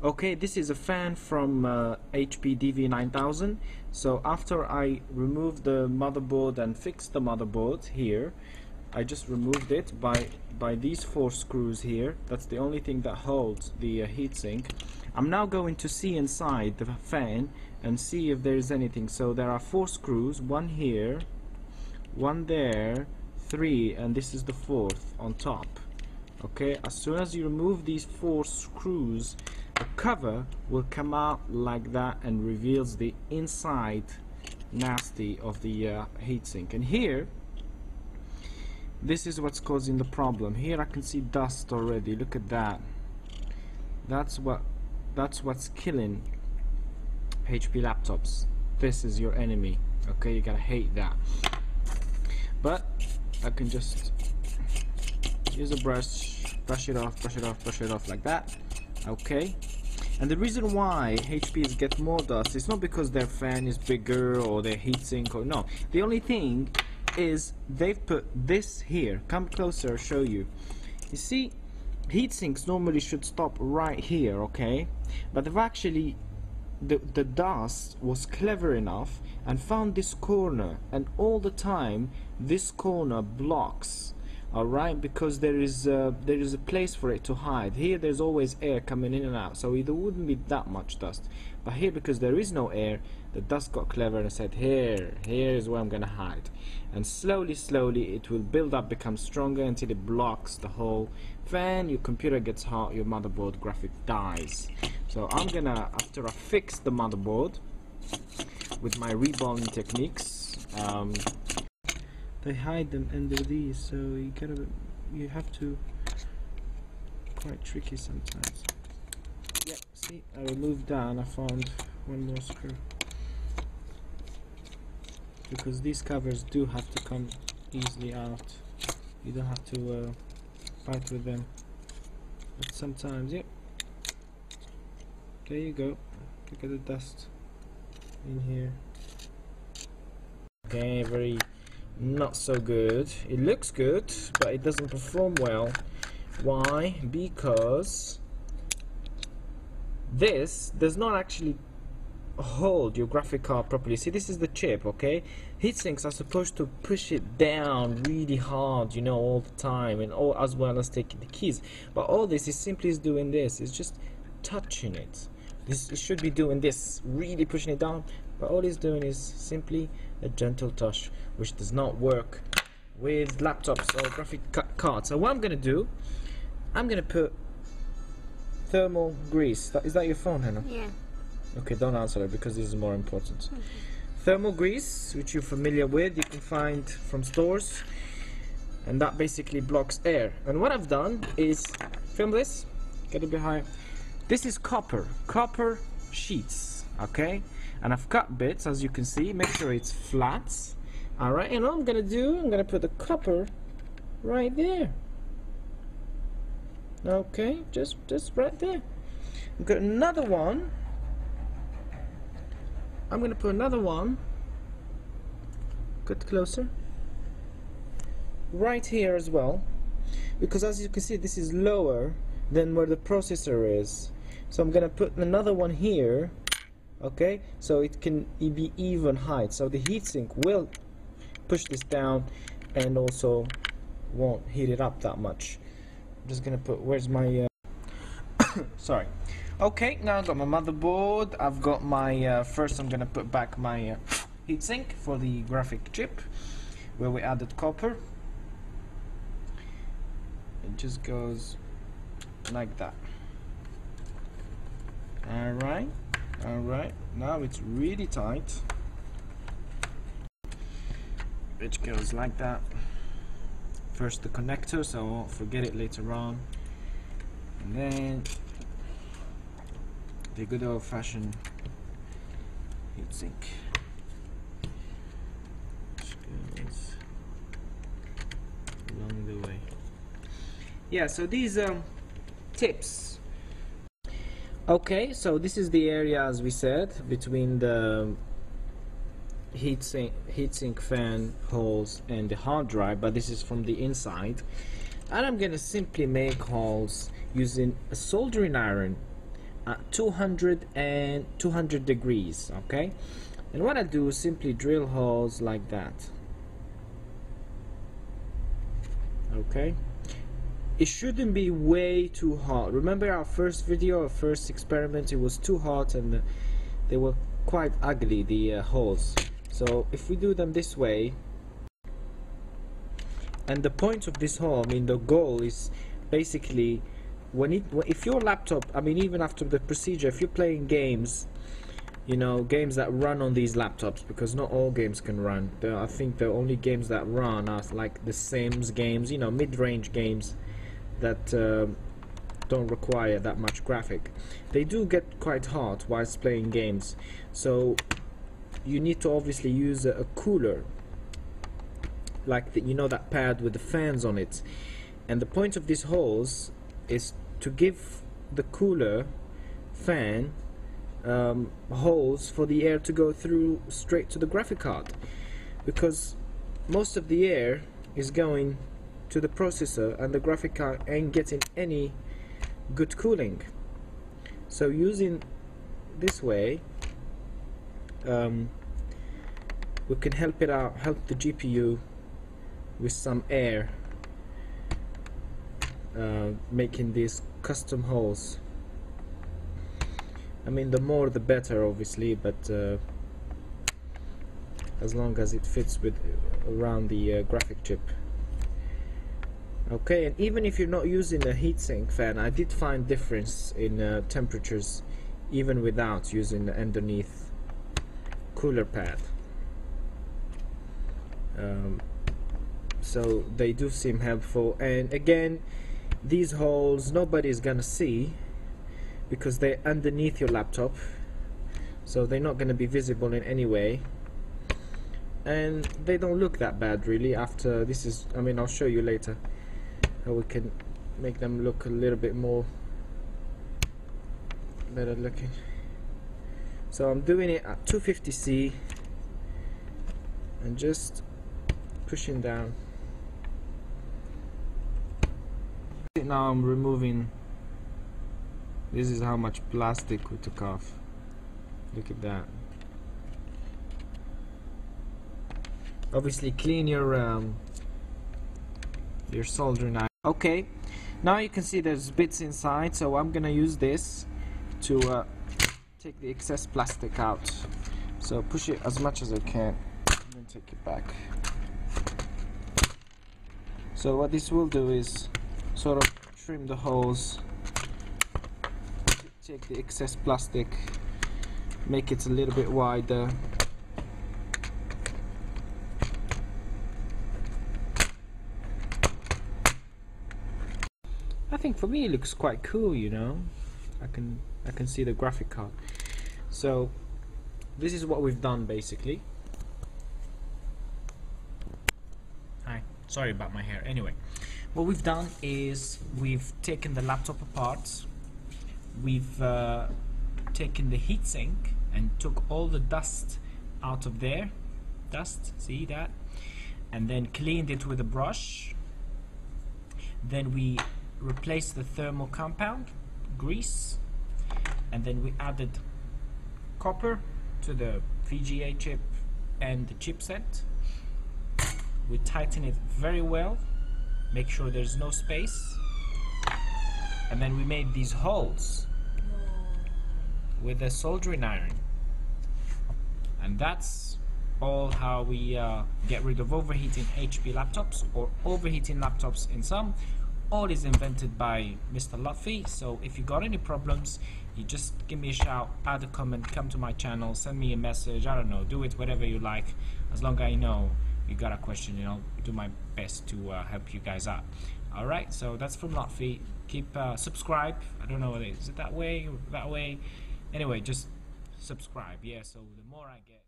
Okay, this is a fan from HP DV9000. So after I removed the motherboard and fixed the motherboard here, I just removed it by these 4 screws here. That's the only thing that holds the heatsink. I'm now going to see inside the fan and see if there is anything. So there are 4 screws, one here, one there, 3, and this is the 4th on top. Okay, as soon as you remove these 4 screws, the cover will come out like that and reveals the inside nasty of the heatsink. And here, this is what's causing the problem. Here I can see dust already. Look at that. That's what's killing HP laptops. This is your enemy. Okay, you gotta hate that. But I can just use a brush, brush it off, brush it off, brush it off like that. Okay. And the reason why HPs get more dust is not because their fan is bigger or their heatsink or no. The only thing is they've put this here. Come closer, I'll show you. You see, heatsinks normally should stop right here, okay? But they've actually, the dust was clever enough and found this corner, and all the time this corner blocks. Alright, because there is a place for it to hide. Here there's always air coming in and out, so there wouldn't be that much dust. But here, because there is no air, the dust got clever and said, here is where I'm gonna hide. And slowly it will build up, become stronger until it blocks the whole fan. Your computer gets hot, your motherboard graphic dies. So I'm gonna, after I fix the motherboard with my rebonding techniques, they hide them under these, so you have to, quite tricky sometimes. Yeah, see, I removed that and I found one more screw, because these covers do have to come easily out. You don't have to fight with them, but sometimes, yep, there you go. Look at the dust in here. Okay, very not so good. It looks good, but it doesn't perform well. Why? Because this does not actually hold your graphic card properly. See, this is the chip, okay? Heatsinks are supposed to push it down really hard, you know, all the time, and all as well as taking the keys. But all this is simply doing this. It's just touching it. It should be doing this, really pushing it down, but all it's doing is simply a gentle touch, which does not work with laptops or graphic cards. So what I'm gonna do, I'm gonna put thermal grease. Is that your phone, Hannah? Yeah. Okay, don't answer it because this is more important. Okay. Thermal grease, which you're familiar with, you can find from stores, and that basically blocks air. And what I've done is, film this, get a bit higher. This is copper sheets, okay? And I've cut bits, as you can see. Make sure it's flat. Alright, and what I'm gonna do, I'm gonna put the copper right there. Okay, just right there. I've got another one. I'm gonna put another one. Get closer. Right here as well. Because as you can see, this is lower than where the processor is. So I'm gonna put another one here. Okay, so it can be even height, so the heatsink will push this down and also won't heat it up that much. I'm just gonna put, where's my sorry. Okay, now I've got my motherboard. I've got my first I'm gonna put back my heatsink for the graphic chip where we added copper. It just goes like that. Alright, now it's really tight. It goes like that. First the connector, so I won't forget it later on. And then the good old-fashioned heatsink. Which goes along the way. Yeah, so these tips. Okay, so this is the area, as we said, between the heatsink fan holes and the hard drive, but this is from the inside. And I'm gonna simply make holes using a soldering iron at 200 degrees. Okay, and what I do is simply drill holes like that. Okay, it shouldn't be way too hot. Remember our first video, our first experiment, it was too hot and they were quite ugly, the holes. So if we do them this way, and the point of this hole, I mean the goal is basically if your laptop, I mean even after the procedure, if you're playing games, you know, games that run on these laptops, because not all games can run. I think the only games that run are like the Sims games, you know, mid-range games that don't require that much graphic. They do get quite hot whilst playing games, so you need to obviously use a cooler, like you know, that pad with the fans on it. And the point of these holes is to give the cooler fan holes for the air to go through straight to the graphic card, because most of the air is going to the processor and the graphic card ain't getting any good cooling. So using this way, we can help the GPU with some air, making these custom holes. I mean, the more the better, obviously, but as long as it fits with around the graphic chip. Okay, and even if you're not using a heatsink fan, I did find difference in temperatures even without using the underneath cooler pad. So they do seem helpful, and again, these holes nobody's gonna see because they're underneath your laptop, so they're not gonna be visible in any way, and they don't look that bad really. After this is, I mean, I'll show you later how we can make them look a little bit more better looking. So I'm doing it at 250C and just pushing down. Now I'm removing, this is how much plastic we took off. Look at that. Obviously clean your soldering iron. Okay, now you can see there's bits inside, so I'm gonna use this to take the excess plastic out. So push it as much as I can and then take it back. So what this will do is sort of trim the holes, take the excess plastic, make it a little bit wider. I think for me it looks quite cool, you know. I can see the graphic card. So this is what we've done basically. Hi, sorry about my hair. Anyway, what we've done is we've taken the laptop apart, we've taken the heatsink and took all the dust out of there, see that, and then cleaned it with a brush. Then we replaced the thermal compound, grease, and then we added copper to the VGA chip and the chipset. We tighten it very well, make sure there's no space, and then we made these holes with a soldering iron. And that's all how we get rid of overheating HP laptops, or overheating laptops in some. All is invented by Mr. Lutfi. So if you got any problems, you just give me a shout, add a comment, come to my channel, send me a message, I don't know, do it whatever you like, as long as I know you got a question, you know, do my best to help you guys out. Alright, so that's from Lutfi. Keep subscribe, I don't know, is it that way or that way? Anyway, just subscribe, yeah, so the more I get